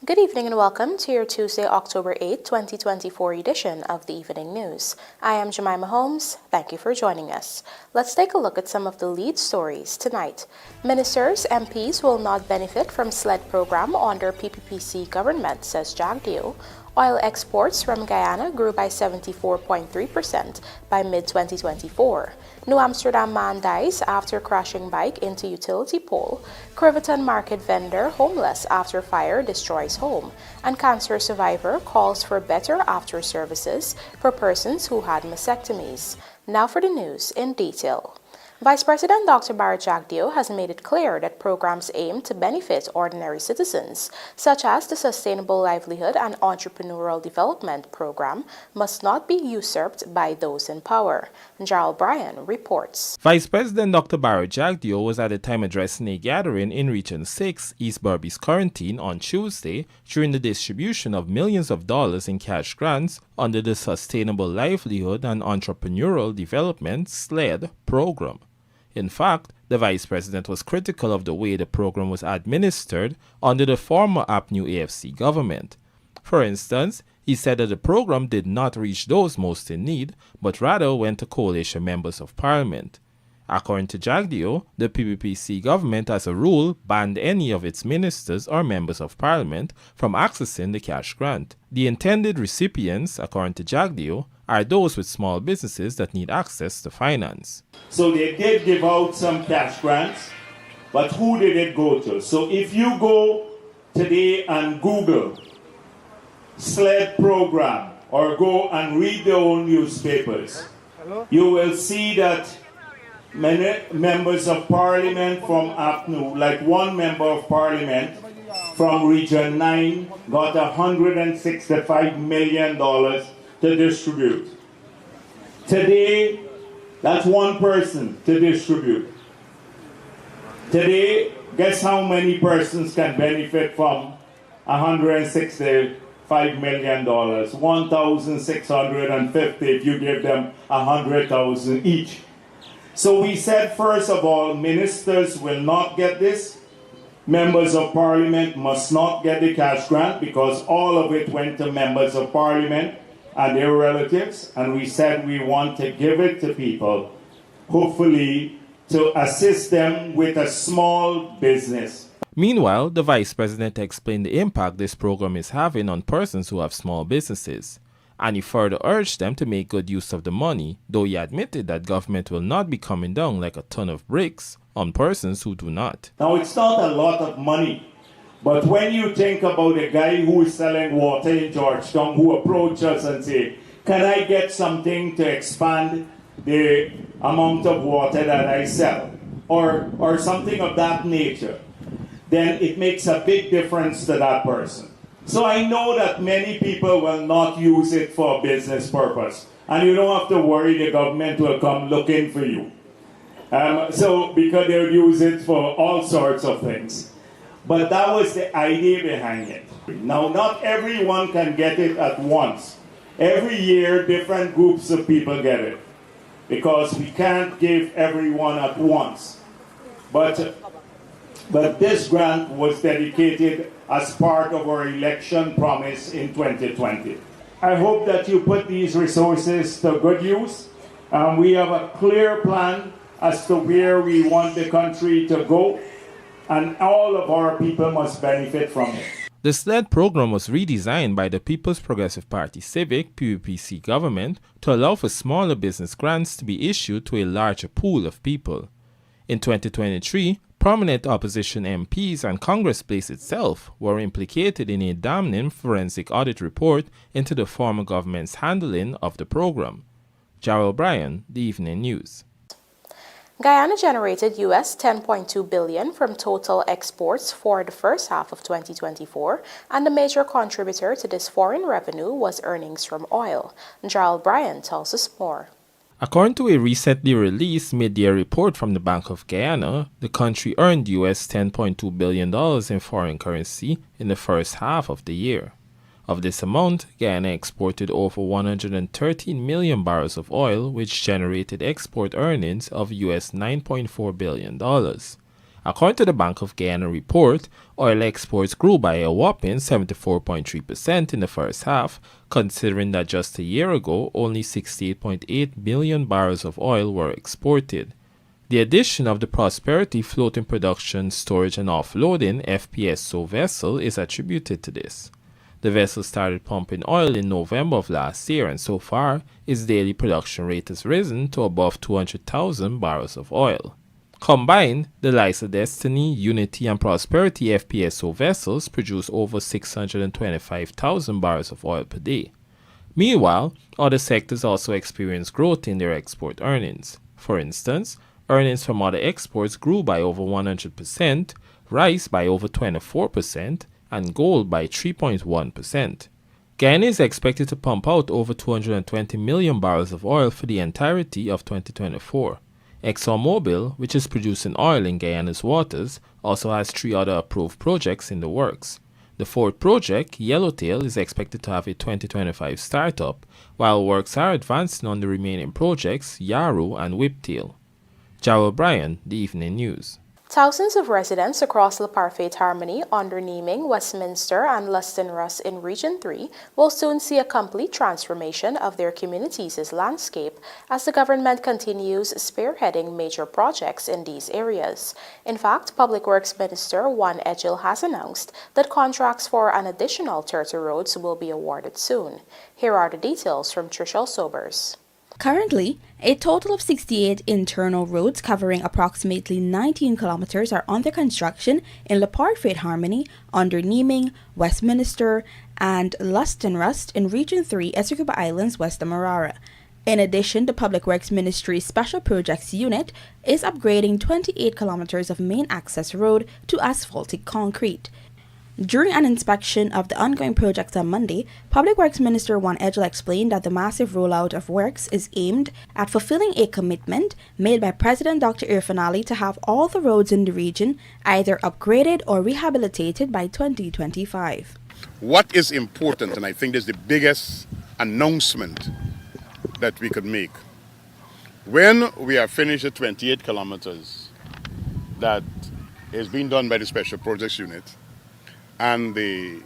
Good evening and welcome to your Tuesday, October 8, 2024 edition of the Evening News. I am Jemima Holmes. Thank you for joining us. Let's take a look at some of the lead stories tonight. Ministers, MPs will not benefit from SLED program under PPPC government, says JAGDEO. Oil exports from Guyana grew by 74.3% by mid-2024. New Amsterdam man dies after crashing bike into utility pole. Corriverton market vendor homeless after fire destroys home. And cancer survivor calls for better after services for persons who had mastectomies. Now for the news in detail. Vice President Dr. JAGDEO has made it clear that programs aim to benefit ordinary citizens, such as the Sustainable Livelihood and Entrepreneurial Development Program, must not be usurped by those in power. Gerald Bryan reports. Vice President Dr. JAGDEO was at the time addressing a gathering in Region 6, East Berbice Quarantine, on Tuesday during the distribution of millions of dollars in cash grants under the Sustainable Livelihood and Entrepreneurial Development SLED program. In fact, the Vice President was critical of the way the program was administered under the former APNU AFC government. For instance, he said that the program did not reach those most in need, but rather went to coalition members of parliament. According to JAGDEO, the PPPC government as a rule banned any of its ministers or members of parliament from accessing the cash grant. The intended recipients, according to JAGDEO, are those with small businesses that need access to finance. So they did give out some cash grants, but who did it go to? So if you go today and Google SLED program or go and read the old newspapers, you will see that many members of parliament from APNU, like one member of parliament from Region 9, got $165 million to distribute. Today, that's one person to distribute. Today, guess how many persons can benefit from $165 million? 1,650 if you give them 100,000 each. So we said, first of all, ministers will not get this. Members of parliament must not get the cash grant because all of it went to members of parliament and their relatives. And we said we want to give it to people, hopefully to assist them with a small business. Meanwhile, the Vice President explained the impact this program is having on persons who have small businesses. And he further urged them to make good use of the money, though he admitted that government will not be coming down like a ton of bricks on persons who do not. Now, it's not a lot of money, but when you think about a guy who is selling water in Georgetown who approaches us and say, can I get something to expand the amount of water that I sell, or something of that nature, then it makes a big difference to that person. So I know that many people will not use it for a business purpose. And you don't have to worry the government will come looking for you. Because they'll use it for all sorts of things. But that was the idea behind it. Now, not everyone can get it at once. Every year, different groups of people get it. Because we can't give everyone at once. But this grant was dedicated as part of our election promise in 2020. I hope that you put these resources to good use. We have a clear plan as to where we want the country to go, and all of our people must benefit from it. The SLED program was redesigned by the People's Progressive Party Civic PPPC government to allow for smaller business grants to be issued to a larger pool of people. In 2023, prominent opposition MPs and Congress Place itself were implicated in a damning forensic audit report into the former government's handling of the program. Gerald Bryan, The Evening News. Guyana generated US $10.2 billion from total exports for the first half of 2024, and the major contributor to this foreign revenue was earnings from oil. Gerald Bryan tells us more. According to a recently released mid-year report from the Bank of Guyana, the country earned US $10.2 billion in foreign currency in the first half of the year. Of this amount, Guyana exported over 113 million barrels of oil, which generated export earnings of US $9.4 billion. According to the Bank of Guyana report, oil exports grew by a whopping 74.3% in the first half, considering that just a year ago, only 68.8 million barrels of oil were exported. The addition of the Prosperity Floating Production, Storage and Offloading FPSO vessel is attributed to this. The vessel started pumping oil in November of last year, and so far, its daily production rate has risen to above 200,000 barrels of oil. Combined, the Liza Destiny, Unity and Prosperity FPSO vessels produce over 625,000 barrels of oil per day. Meanwhile, other sectors also experience growth in their export earnings. For instance, earnings from other exports grew by over 100%, rice by over 24%, and gold by 3.1%. Guyana is expected to pump out over 220 million barrels of oil for the entirety of 2024. ExxonMobil, which is producing oil in Guyana's waters, also has 3 other approved projects in the works. The fourth project, Yellowtail, is expected to have a 2025 startup, while works are advancing on the remaining projects, Yarrow and Whiptail. Jarrell Bryan, The Evening News. Thousands of residents across Le Parfait Harmony, Onderneming, Westminster, and Luston Russ in Region 3 will soon see a complete transformation of their communities' landscape as the government continues spearheading major projects in these areas. In fact, Public Works Minister Juan Edgil has announced that contracts for an additional 30 roads will be awarded soon. Here are the details from Trishelle Sobers. Currently, a total of 68 internal roads covering approximately 19 kilometers are under construction in Le Parfait Harmony, Onderneming, Westminster, and Luston Rust in Region 3, Essequibo Islands, West Demerara. In addition, the Public Works Ministry's Special Projects Unit is upgrading 28 kilometers of main access road to asphaltic concrete. During an inspection of the ongoing projects on Monday, Public Works Minister Juan Edgil explained that the massive rollout of works is aimed at fulfilling a commitment made by President Dr. Irfaan Ali to have all the roads in the region either upgraded or rehabilitated by 2025. What is important, and I think this is the biggest announcement that we could make, when we are finished the 28 kilometers that is being done by the Special Projects Unit, and the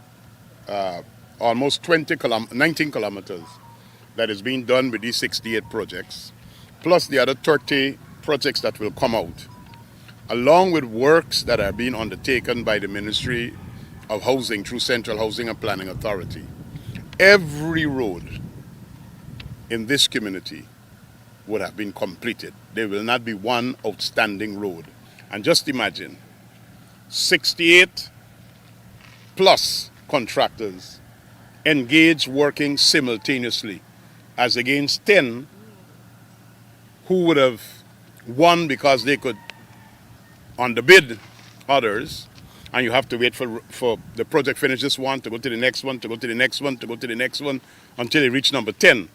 almost 19 kilometers that is being done with these 68 projects, plus the other 30 projects that will come out, along with works that are being undertaken by the Ministry of Housing through Central Housing and Planning Authority. Every road in this community would have been completed. There will not be one outstanding road. And just imagine, 68 plus contractors engaged working simultaneously as against 10 who would have won because they could underbid others, and you have to wait for the project finish this one to go to the next one, to go to the next one, to go to the next one, until you reach number 10,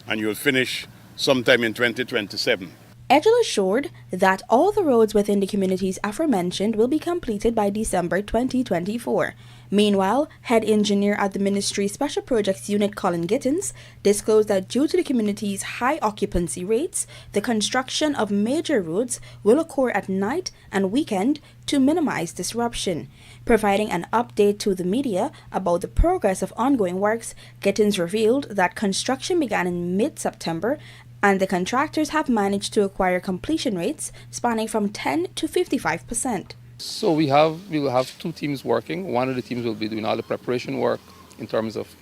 and you'll finish sometime in 2027. Edgil assured that all the roads within the communities aforementioned will be completed by December 2024. Meanwhile, head engineer at the ministry's Special Projects Unit, Colin Gittins, disclosed that due to the community's high occupancy rates, the construction of major roads will occur at night and weekend to minimize disruption. Providing an update to the media about the progress of ongoing works, Gittins revealed that construction began in mid-September and the contractors have managed to acquire completion rates spanning from 10 to 55%. So we will have 2 teams working. One of the teams will be doing all the preparation work in terms of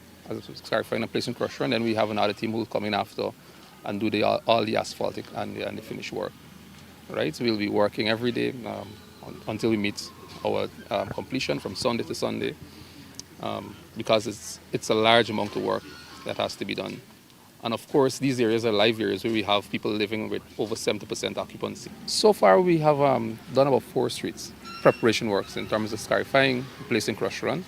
clarifying and placing crusher, and then we have another team who will come in after and do all the asphaltic and the finish work. Right? So we'll be working every day until we meet our completion from Sunday to Sunday, because it's a large amount of work that has to be done. And of course, these areas are live areas where we have people living with over 70% occupancy. So far, we have done about 4 streets preparation works in terms of scarifying, placing crusher run.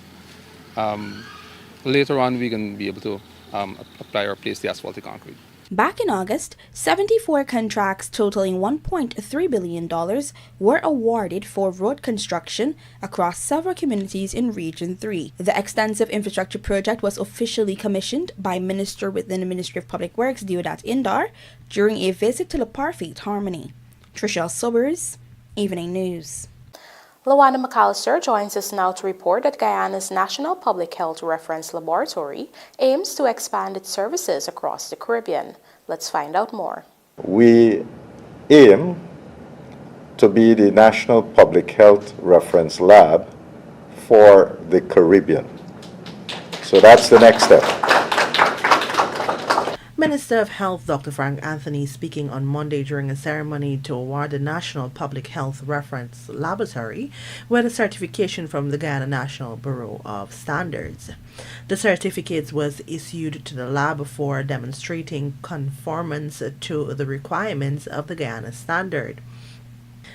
Later on, we can be able to apply or place the asphaltic concrete. Back in August, 74 contracts totaling $1.3 billion were awarded for road construction across several communities in Region 3. The extensive infrastructure project was officially commissioned by Minister within the Ministry of Public Works, Deodat Indar, during a visit to Le Parfait Harmony. Trishelle Sobers, Evening News. Lawana McAllister joins us now to report that Guyana's National Public Health Reference Laboratory aims to expand its services across the Caribbean. Let's find out more. We aim to be the National Public Health Reference Lab for the Caribbean. So that's the next step. Minister of Health Dr. Frank Anthony speaking on Monday during a ceremony to award the National Public Health Reference Laboratory with a certification from the Guyana National Bureau of Standards. The certificate was issued to the lab for demonstrating conformance to the requirements of the Guyana standard.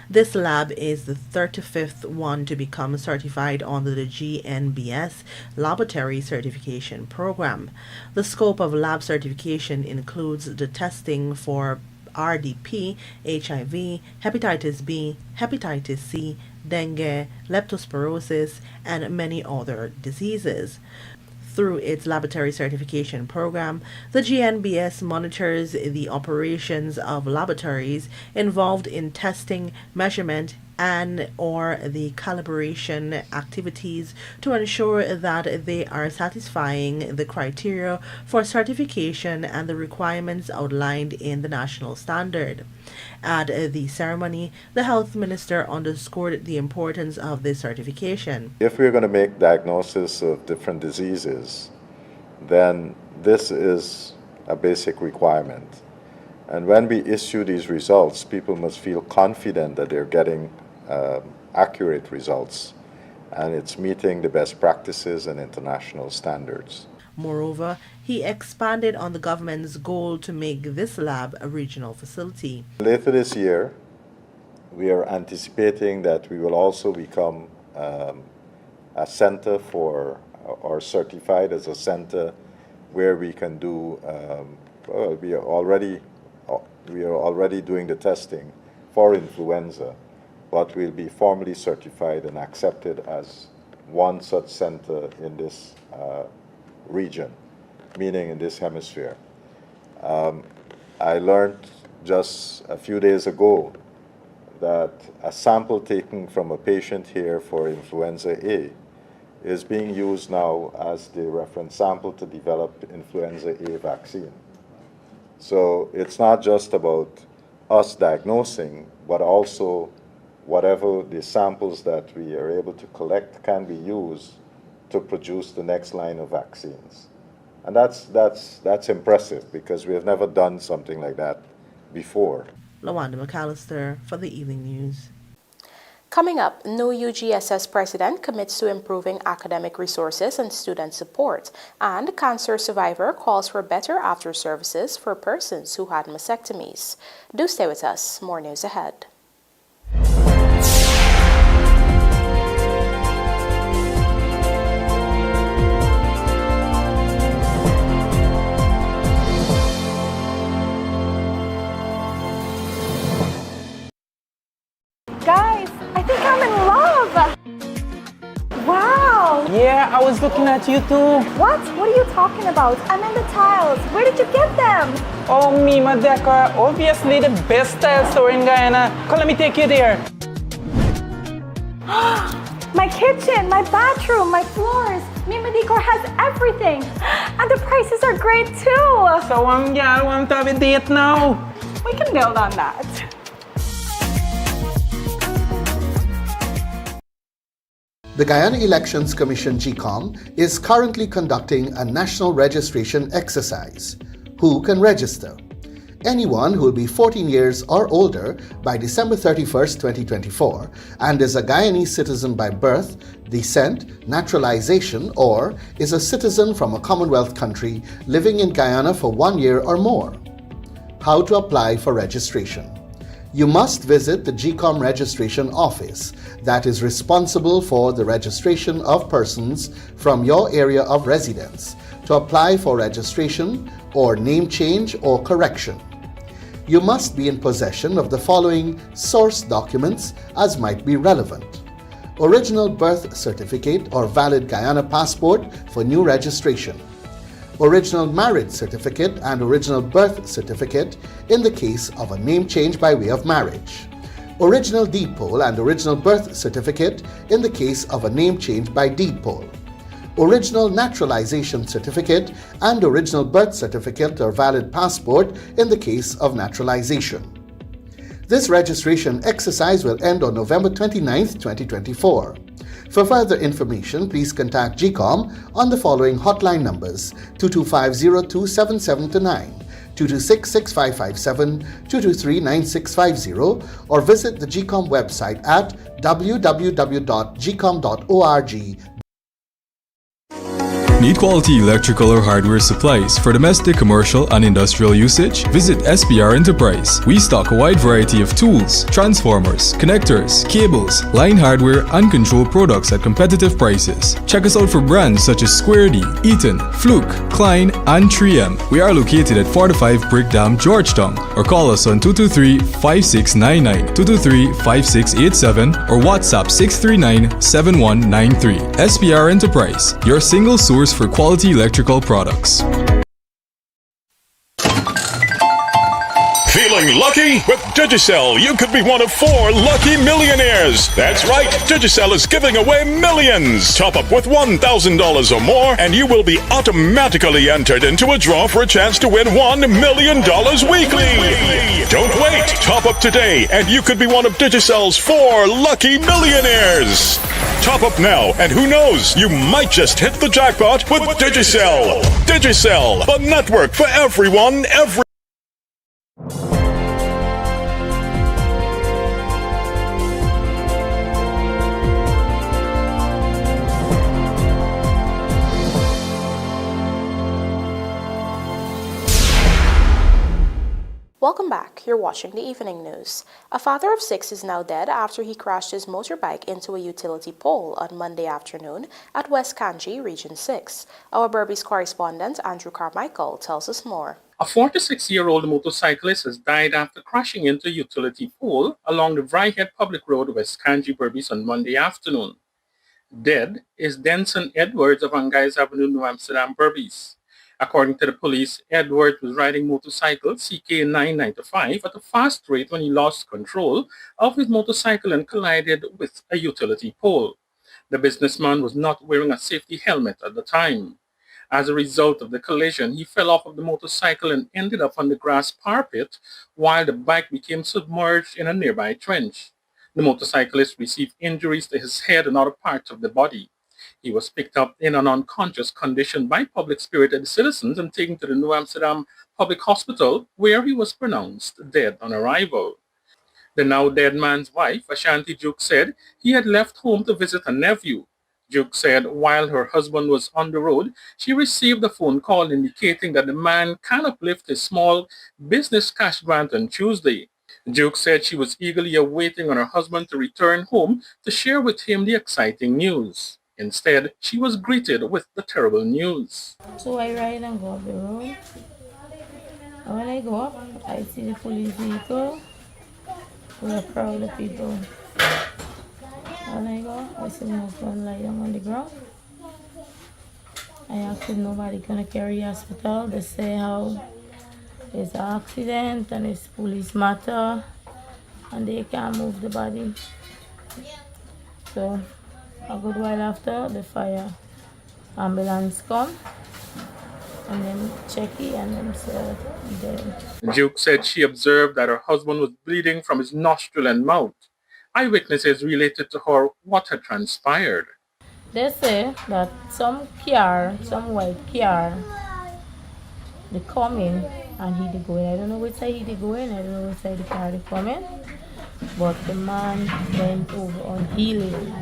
This lab is the 35th one to become certified under the GNBS Laboratory Certification Program. The scope of lab certification includes the testing for RDP, HIV, hepatitis B, hepatitis C, dengue, leptospirosis, and many other diseases. Through its laboratory certification program, the GNBS monitors the operations of laboratories involved in testing, measurement, and or the calibration activities to ensure that they are satisfying the criteria for certification and the requirements outlined in the national standard. At the ceremony, the health minister underscored the importance of this certification. If we're going to make diagnosis of different diseases, then this is a basic requirement. And when we issue these results, people must feel confident that they're getting accurate results, and it's meeting the best practices and international standards. Moreover, he expanded on the government's goal to make this lab a regional facility. Later this year, we are anticipating that we will also become a center for, or certified as a center where we can do, we are already doing the testing for influenza, but we'll be formally certified and accepted as one such center in this region, meaning in this hemisphere. I learned just a few days ago that a sample taken from a patient here for influenza A is being used now as the reference sample to develop influenza A vaccine. So it's not just about us diagnosing, but also whatever the samples that we are able to collect can be used to produce the next line of vaccines. And that's impressive because we have never done something like that before. Lawanda McAllister for the Evening News. Coming up, new UGSS president commits to improving academic resources and student support, and cancer survivor calls for better after services for persons who had mastectomies. Do stay with us. More news ahead. Guys, I think I'm in love! Wow! Yeah, I was looking at you too. What? What are you talking about? I'm in the tiles. Where did you get them? Oh, me, Madeka. Obviously the best tile store in Guyana. Come, let me take you there. My kitchen, my bathroom, my floors. Mima Decor has everything. And the prices are great too. So, yeah, I want to have a date now. We can build on that. The Guyana Elections Commission GCOM is currently conducting a national registration exercise. Who can register? Anyone who will be 14 years or older by December 31st, 2024 and is a Guyanese citizen by birth, descent, naturalization, or is a citizen from a Commonwealth country living in Guyana for 1 year or more. How to apply for registration? You must visit the GCOM registration office that is responsible for the registration of persons from your area of residence to apply for registration or name change or correction. You must be in possession of the following source documents as might be relevant: original birth certificate or valid Guyana passport for new registration, original marriage certificate and original birth certificate in the case of a name change by way of marriage, original deed poll and original birth certificate in the case of a name change by deed poll, original naturalization certificate and original birth certificate or valid passport in the case of naturalization. This registration exercise will end on November 29, 2024. For further information, please contact GCOM on the following hotline numbers: 225-027729, 226-6557, 223-9650, or visit the GCOM website at www.gcom.org. Need quality electrical or hardware supplies for domestic, commercial, and industrial usage? Visit SPR Enterprise. We stock a wide variety of tools, transformers, connectors, cables, line hardware, and control products at competitive prices. Check us out for brands such as Square D, Eaton, Fluke, Klein, and 3M. We are located at 45 Brick Dam, Georgetown, or call us on 223-5699, 223-5687, or WhatsApp 639-7193. SPR Enterprise, your single source for quality electrical products. Feeling lucky? With Digicel, you could be one of 4 lucky millionaires. That's right, Digicel is giving away millions. Top up with $1,000 or more, and you will be automatically entered into a draw for a chance to win $1 million weekly. Don't wait. Top up today, and you could be one of Digicel's 4 lucky millionaires. Top up now, and who knows, you might just hit the jackpot with Digicel. Digicel, the network for everyone, every. Welcome back. You're watching the evening news. A father of 6 is now dead after he crashed his motorbike into a utility pole on Monday afternoon at West Kanji, Region 6. Our Berbice correspondent Andrew Carmichael tells us more. A 46-year-old motorcyclist has died after crashing into a utility pole along the Vryhead Public Road, West Kanji, Berbice on Monday afternoon. Dead is Denson Edwards of Angais Avenue, New Amsterdam, Berbice. According to the police, Edwards was riding motorcycle CK995 at a fast rate when he lost control of his motorcycle and collided with a utility pole. The businessman was not wearing a safety helmet at the time. As a result of the collision, he fell off of the motorcycle and ended up on the grass parapet while the bike became submerged in a nearby trench. The motorcyclist received injuries to his head and other parts of the body. He was picked up in an unconscious condition by public-spirited citizens and taken to the New Amsterdam Public Hospital, where he was pronounced dead on arrival. The now dead man's wife, Ashanti Duke, said he had left home to visit a nephew. Duke said while her husband was on the road, she received a phone call indicating that the man can uplift his small business cash grant on Tuesday. Duke said she was eagerly awaiting on her husband to return home to share with him the exciting news. Instead, she was greeted with the terrible news. So I ride and go up the road. And when I go up, I see the police vehicle with a crowd of people. When I go, I see my husband lie down on the ground. I asked if nobody gonna carry hospital. They say how it's an accident and it's police matter and they can't move the body. So a good while after, the fire ambulance come and then check it and then said dead. Duke said she observed that her husband was bleeding from his nostril and mouth. Eyewitnesses related to her what had transpired. They say that some white car, they come in and he they go in. I don't know which side he they go in, I don't know which side the car they come in. But the man went over on healing.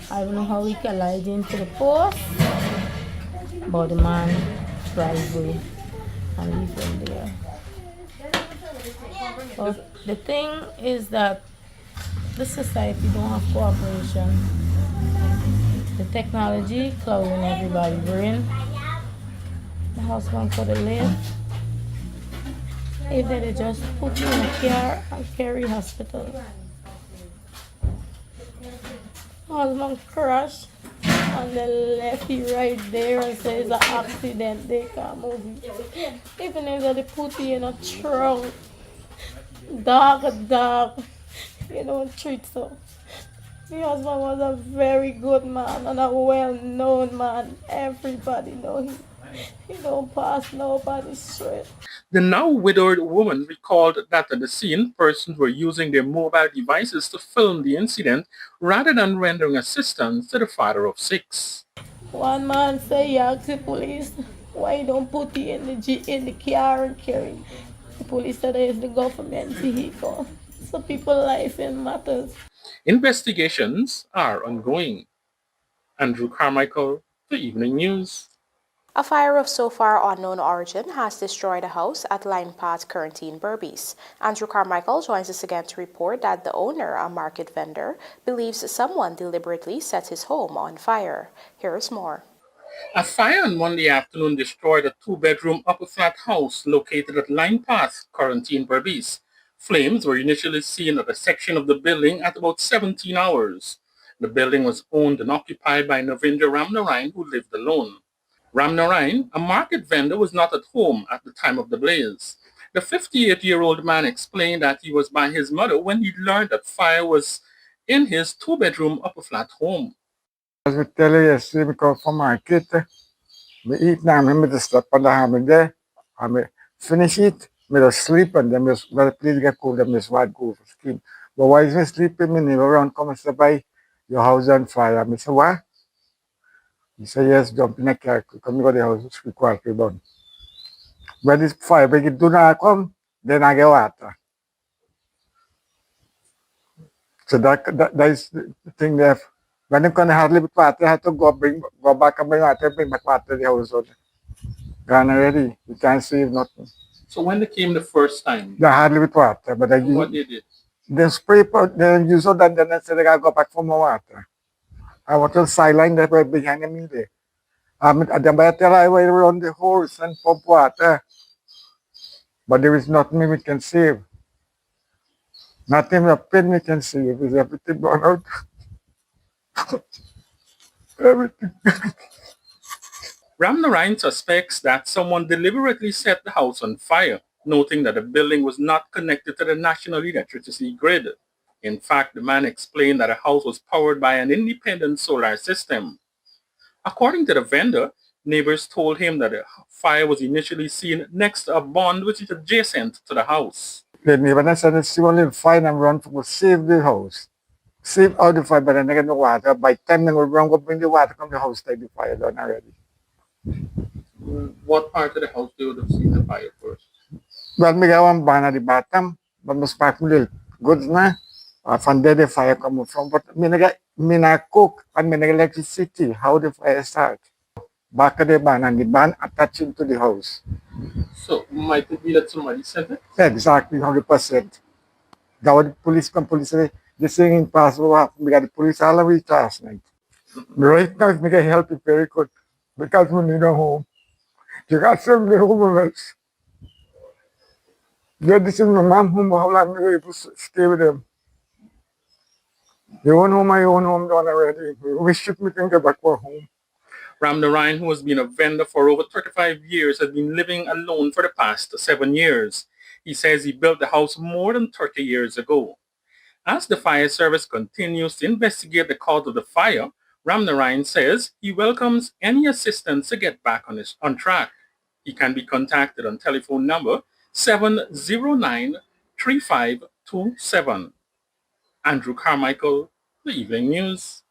I don't know how he collided into the post, but the man drive away and leave him there. But the thing is that the society don't have cooperation. The technology clouding everybody's brain. The husband could have lived if they just put you in a car and carry hospital. Husband crashed and they left you right there and say it's an accident, they can't move you. Even if they put you in a trunk, Dog. You don't treat so. My husband was a very good man and a well-known man. Everybody know him. He don't pass nobody straight. The now widowed woman recalled that at the scene, persons were using their mobile devices to film the incident rather than rendering assistance to the father of 6. One man say he asked the police why you don't put it in the car and carry. The police said it's the government vehicle. So people's life matters. Investigations are ongoing. Andrew Carmichael, The Evening News. A fire of so far unknown origin has destroyed a house at Line Path, Corriverton, Berbice. Andrew Carmichael joins us again to report that the owner, a market vendor, believes someone deliberately set his home on fire. Here's more. A fire on Monday afternoon destroyed a 2-bedroom upper flat house located at Line Path, Corriverton, Berbice. Flames were initially seen at a section of the building at about 17 hours. The building was owned and occupied by Navindra Ramnarayan, who lived alone. Ramnarayan, a market vendor, was not at home at the time of the blaze. The 58-year-old man explained that he was by his mother when he learned that fire was in his 2-bedroom upper flat home. As we tell you yesterday, we come from market. We eat now, we just stop on the hammer there. And we finish it, we just sleep, and then we just, well, please get cold, and we just want to go for sleep. But while we sleeping, my neighbor around come and say, "By your house on fire." And I say, "What?" He said, "Yes, jump in the car, come to the house, we quietly burn." When this fire break do not come, then I get water. So that is the thing there. When you can hardly put water, I have to go back and bring water, bring back water to the house. Gone already. You can't save nothing. So when they came the first time? They hardly with water, but what they did? They spray, they use it, and then they say they gotta go back for more water. I want to sideline that right behind me there. I tell I went around the house and pump water. But there is nothing we can save. Nothing a pen we can save. Is everything gone out. Everything. Ramnarayan suspects that someone deliberately set the house on fire, noting that the building was not connected to the national electricity grid. In fact, the man explained that the house was powered by an independent solar system. According to the vendor, neighbors told him that the fire was initially seen next to a pond which is adjacent to the house. The neighbor said, "See only fire and run to save the house. Save out the fire, but then they get no water. By the time they go run, go bring the water from the house, take the fire done already." What part of the house they would have seen the fire first? Well, me got one barn at the bottom, but me spark little goods now. From there the fire come from. But me not cook and me not electricity. How the fire start? Back of the barn and the barn attaching to the house. So might it be that somebody set it? Exactly, 100%. That was the police come. Police say this thing impossible. We got the police all the way last night. Right now, if we can help it very good because we need a home. You got some the homeless. Yeah, this is my mom home. How long are you able to stay with them? Your own home, my own home done already. We wish we can get back to our home. Ramnarayan, who has been a vendor for over 35 years, has been living alone for the past 7 years. He says he built the house more than 30 years ago. As the fire service continues to investigate the cause of the fire, Ramnarayan says he welcomes any assistance to get back on track. He can be contacted on telephone number 709-3527. Andrew Carmichael, The Evening News.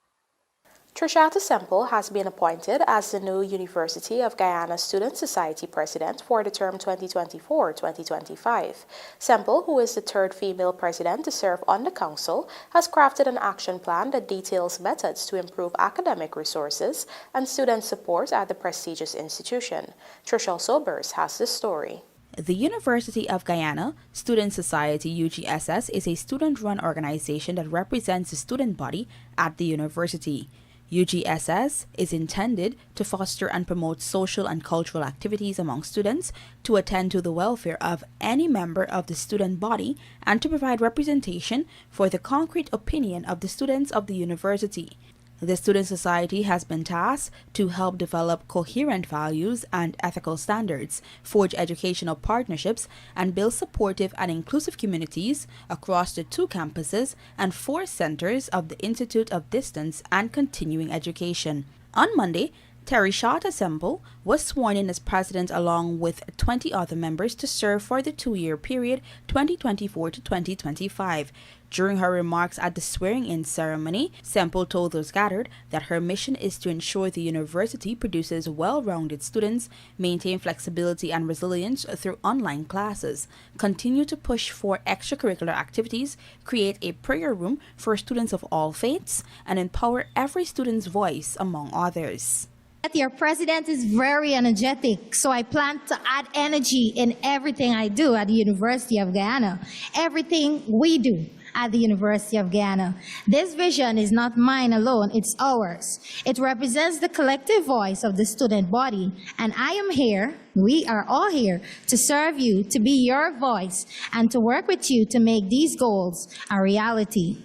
Trishata Semple has been appointed as the new University of Guyana Student Society President for the term 2024-2025. Semple, who is the third female president to serve on the council, has crafted an action plan that details methods to improve academic resources and student support at the prestigious institution. Trishel Sobers has the story. The University of Guyana Student Society UGSS is a student-run organization that represents the student body at the university. UGSS is intended to foster and promote social and cultural activities among students, to attend to the welfare of any member of the student body, and to provide representation for the concrete opinion of the students of the university. The Student Society has been tasked to help develop coherent values and ethical standards, forge educational partnerships, and build supportive and inclusive communities across the 2 campuses and 4 centers of the Institute of Distance and Continuing Education. On Monday, Terry Shata Semple was sworn in as president along with 20 other members to serve for the 2-year period 2024 to 2025. During her remarks at the swearing-in ceremony, Semple told those gathered that her mission is to ensure the university produces well-rounded students, maintain flexibility and resilience through online classes, continue to push for extracurricular activities, create a prayer room for students of all faiths, and empower every student's voice, among others. Your president is very energetic, so I plan to add energy in everything I do at the University of Guyana, everything we do at the University of Guyana. This vision is not mine alone, it's ours. It represents the collective voice of the student body, and I am here, we are all here, to serve you, to be your voice, and to work with you to make these goals a reality.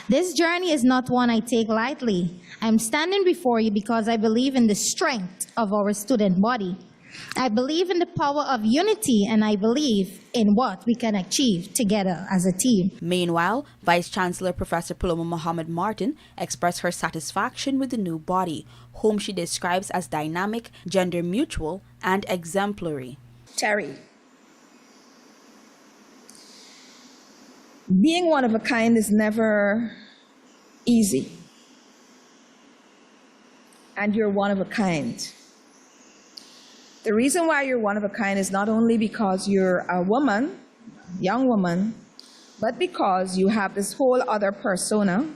This journey is not one I take lightly. I'm standing before you because I believe in the strength of our student body. I believe in the power of unity, and I believe in what we can achieve together as a team. Meanwhile, Vice Chancellor Professor Paloma Muhammad Martin expressed her satisfaction with the new body, whom she describes as dynamic, gender mutual, and exemplary. Terry, being one of a kind is never easy. And you're one of a kind. The reason why you're one of a kind is not only because you're a woman, young woman, but because you have this whole other persona,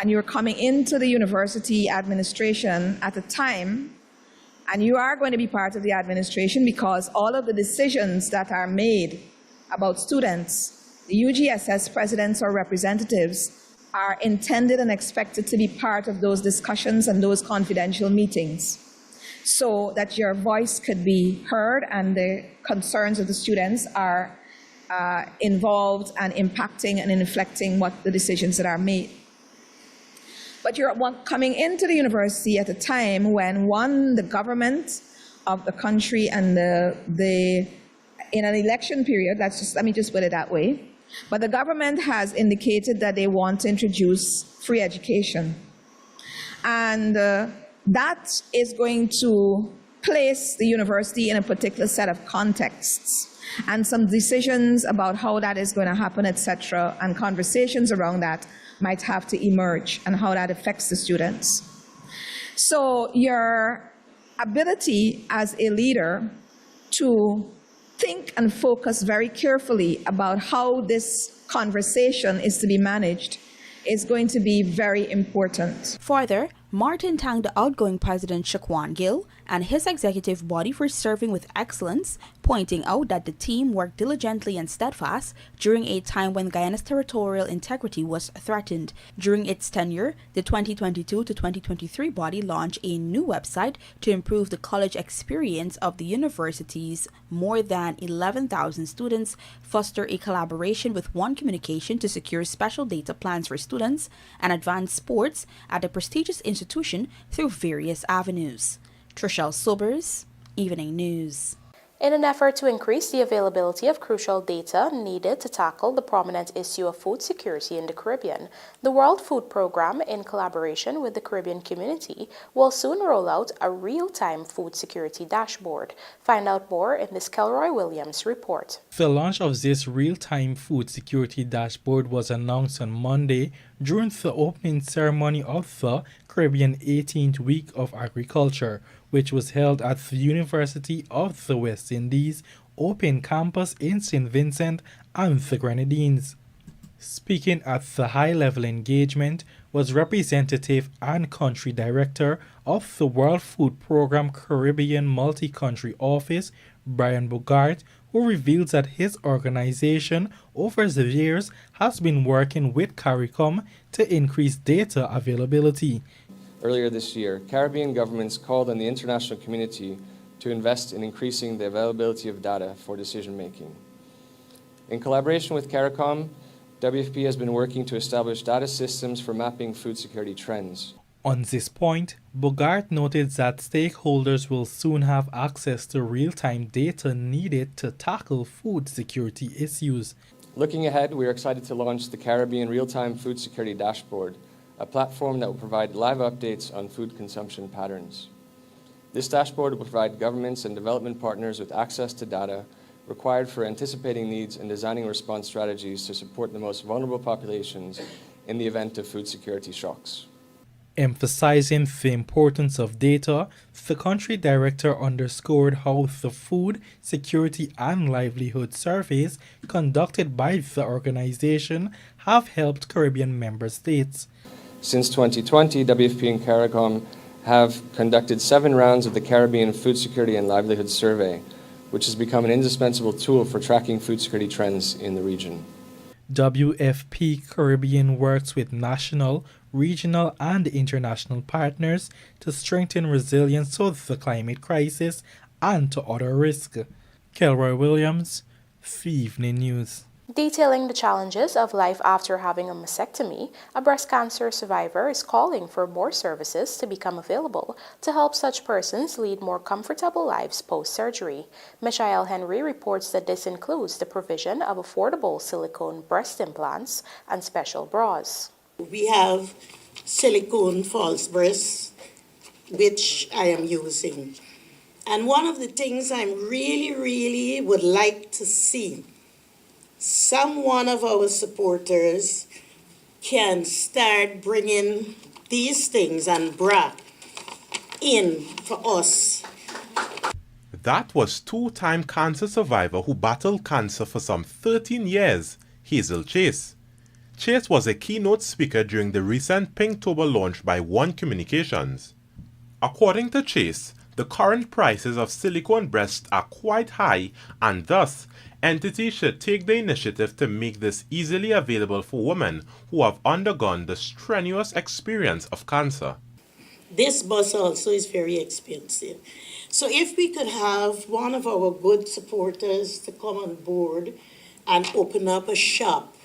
and you're coming into the university administration at a time, and you are going to be part of the administration because all of the decisions that are made about students, the UGSS presidents or representatives, are intended and expected to be part of those discussions and those confidential meetings, so that your voice could be heard and the concerns of the students are involved and impacting and inflecting what the decisions that are made. But you're coming into the university at a time when, one, the government of the country and in an election period, let me just put it that way, but the government has indicated that they want to introduce free education. And that is going to place the university in a particular set of contexts, and some decisions about how that is going to happen, etc., and conversations around that might have to emerge and how that affects the students. So your ability as a leader to think and focus very carefully about how this conversation is to be managed is going to be very important. Further, Martin thanked the outgoing President Shaquan Gill and his executive body for serving with excellence, pointing out that the team worked diligently and steadfast during a time when Guyana's territorial integrity was threatened. During its tenure, the 2022 to 2023 body launched a new website to improve the college experience of the university's more than 11,000 students, foster a collaboration with One Communication to secure special data plans for students, and advance sports at the prestigious institution through various avenues. Trishelle Sobers, Evening News. In an effort to increase the availability of crucial data needed to tackle the prominent issue of food security in the Caribbean, the World Food Programme, in collaboration with the Caribbean community, will soon roll out a real-time food security dashboard. Find out more in this Kelroy Williams report. The launch of this real-time food security dashboard was announced on Monday during the opening ceremony of the Caribbean 18th Week of Agriculture, which was held at the University of the West Indies Open Campus in St. Vincent and the Grenadines. Speaking at the high-level engagement was Representative and Country Director of the World Food Programme Caribbean Multi-Country Office, Brian Bogart, who reveals that his organization over the years has been working with CARICOM to increase data availability. Earlier this year, Caribbean governments called on the international community to invest in increasing the availability of data for decision-making. In collaboration with CARICOM, WFP has been working to establish data systems for mapping food security trends. On this point, Bogart noted that stakeholders will soon have access to real-time data needed to tackle food security issues. Looking ahead, we are excited to launch the Caribbean Real-Time Food Security Dashboard, a platform that will provide live updates on food consumption patterns. This dashboard will provide governments and development partners with access to data required for anticipating needs and designing response strategies to support the most vulnerable populations in the event of food security shocks. Emphasizing the importance of data, the country director underscored how the food, security and livelihood surveys conducted by the organization have helped Caribbean member states. Since 2020, WFP and CARICOM have conducted 7 rounds of the Caribbean Food Security and Livelihood Survey, which has become an indispensable tool for tracking food security trends in the region. WFP Caribbean works with national, regional and international partners to strengthen resilience to the climate crisis and to other risks. Kelroy Williams, The Evening News. Detailing the challenges of life after having a mastectomy, a breast cancer survivor is calling for more services to become available to help such persons lead more comfortable lives post-surgery. Michael Henry reports that this includes the provision of affordable silicone breast implants and special bras. We have silicone false breasts, which I am using. And one of the things I really would like to see, some one of our supporters can start bringing these things and bra in for us. That was 2-time cancer survivor who battled cancer for some 13 years, Hazel Chase. Chase was a keynote speaker during the recent Pinktober launch by One Communications. According to Chase, the current prices of silicone breasts are quite high, and thus entities should take the initiative to make this easily available for women who have undergone the strenuous experience of cancer. This bus also is very expensive. So if we could have one of our good supporters to come on board and open up a shop,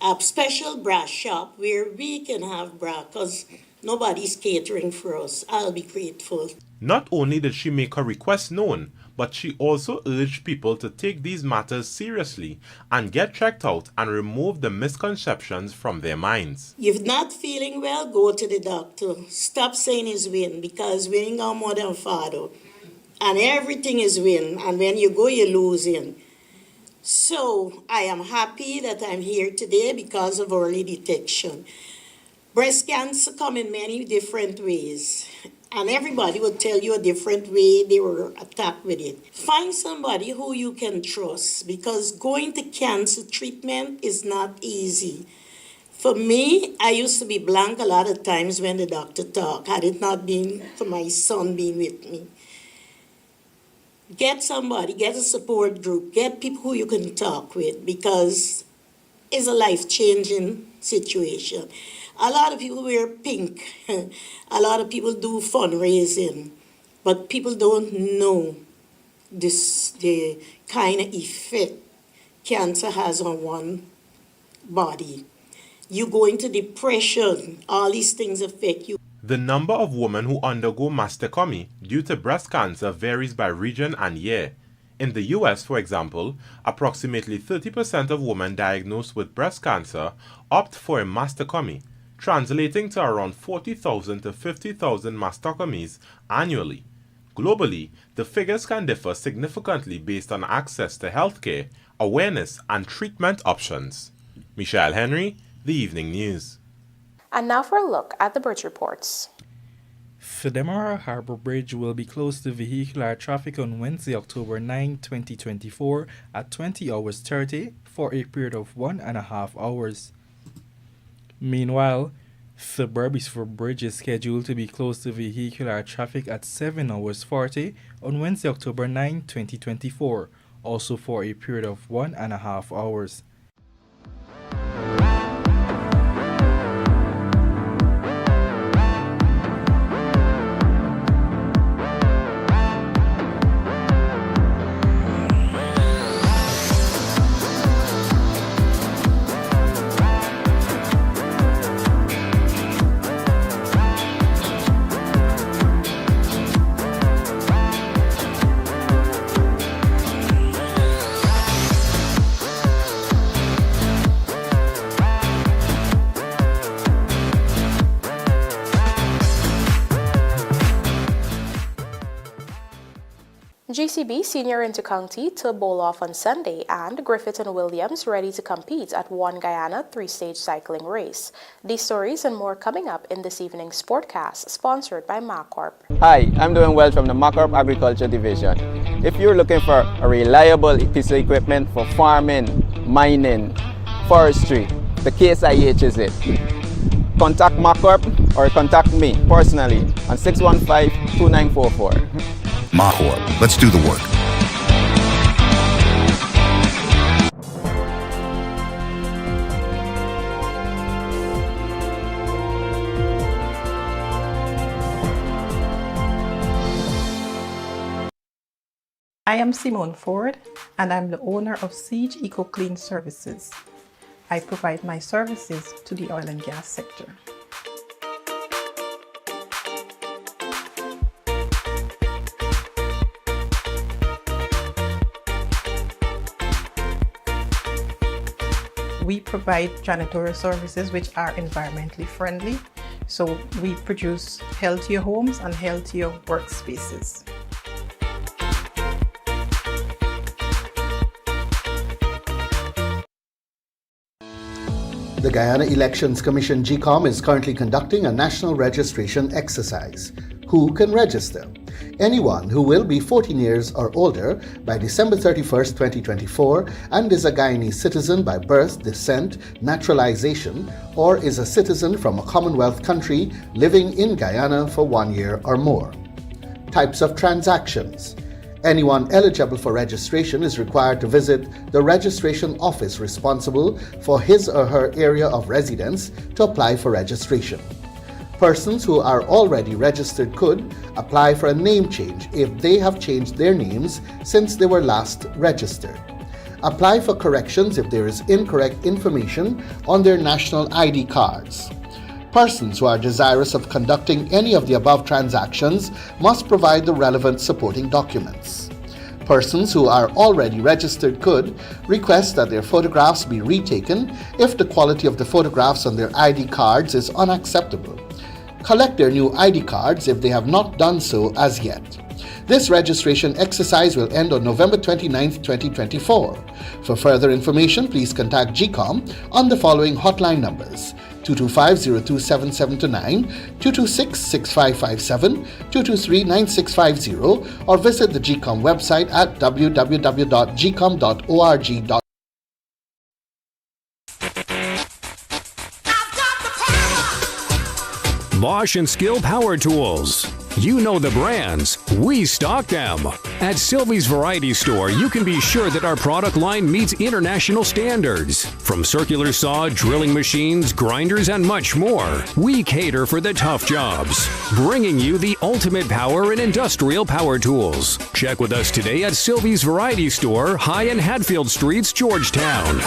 a special bra shop where we can have bra, because nobody's catering for us, I'll be grateful. Not only did she make her request known, but she also urged people to take these matters seriously and get checked out and remove the misconceptions from their minds. If not feeling well, go to the doctor. Stop saying it's win, because we ain't got more than father. And everything is win, and when you go, you lose in. So I am happy that I'm here today because of early detection. Breast cancer come in many different ways. And everybody will tell you a different way they were attacked with it. Find somebody who you can trust, because going to cancer treatment is not easy. For me, I used to be blank a lot of times when the doctor talked, had it not been for my son being with me. Get somebody, get a support group, get people who you can talk with, because it's a life-changing situation. A lot of people wear pink. A lot of people do fundraising. But people don't know the kind of effect cancer has on one body. You go into depression. All these things affect you. The number of women who undergo mastectomy due to breast cancer varies by region and year. In the US, for example, approximately 30% of women diagnosed with breast cancer opt for a mastectomy, translating to around 40,000 to 50,000 mastectomies annually. Globally, the figures can differ significantly based on access to healthcare, awareness, and treatment options. Michelle Henry, The Evening News. And now for a look at the bridge reports. The Demerara Harbour Bridge will be closed to vehicular traffic on Wednesday, October 9, 2024 at 20 hours 30 for a period of 1.5 hours. Meanwhile, the Burbisford Bridge is scheduled to be closed to vehicular traffic at 7 hours 40 on Wednesday, October 9, 2024, also for a period of 1.5 hours. GCB Senior Intercounty to bowl off on Sunday, and Griffith and Williams ready to compete at One Guyana three-stage cycling race. These stories and more coming up in this evening's Sportcast, sponsored by MacCorp. Hi, I'm doing well from the MacCorp Agriculture Division. If you're looking for a reliable piece of equipment for farming, mining, forestry, the Case IH is it. Contact MacCorp or contact me personally on 615-2944. MacCorp, let's do the work. I am Simone Ford, and I'm the owner of Siege Eco Clean Services. I provide my services to the oil and gas sector. We provide janitorial services which are environmentally friendly, so we produce healthier homes and healthier workspaces. The Guyana Elections Commission GCOM is currently conducting a national registration exercise. Who can register? Anyone who will be 14 years or older by December 31st, 2024 and is a Guyanese citizen by birth, descent, naturalization, or is a citizen from a Commonwealth country living in Guyana for 1 year or more. Types of transactions. Anyone eligible for registration is required to visit the registration office responsible for his or her area of residence to apply for registration. Persons who are already registered could apply for a name change if they have changed their names since they were last registered. Apply for corrections if there is incorrect information on their national ID cards. Persons who are desirous of conducting any of the above transactions must provide the relevant supporting documents. Persons who are already registered could request that their photographs be retaken if the quality of the photographs on their ID cards is unacceptable. Collect their new ID cards if they have not done so as yet. This registration exercise will end on November 29, 2024. For further information, please contact GCOM on the following hotline numbers: 225-027729, 226-6557, 223-9650, or visit the GCOM website at www.gcom.org. Bosch and Skill Power Tools. You know the brands, we stock them. At Sylvie's Variety Store, you can be sure that our product line meets international standards. From circular saw, drilling machines, grinders, and much more, we cater for the tough jobs, bringing you the ultimate power in industrial power tools. Check with us today at Sylvie's Variety Store, High and Hatfield Streets, Georgetown.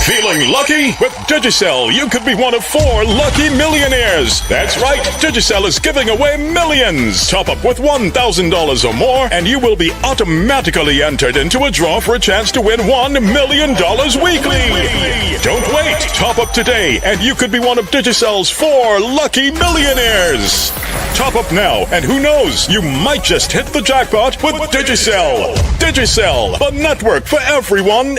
Feeling lucky? With Digicel, you could be one of 4 lucky millionaires. That's right, Digicel is giving away millions. Top up with $1,000 or more, and you will be automatically entered into a draw for a chance to win $1 million weekly. Don't wait. Top up today, and you could be one of Digicel's 4 lucky millionaires. Top up now, and who knows, you might just hit the jackpot with Digicel. Digicel, the network for everyone.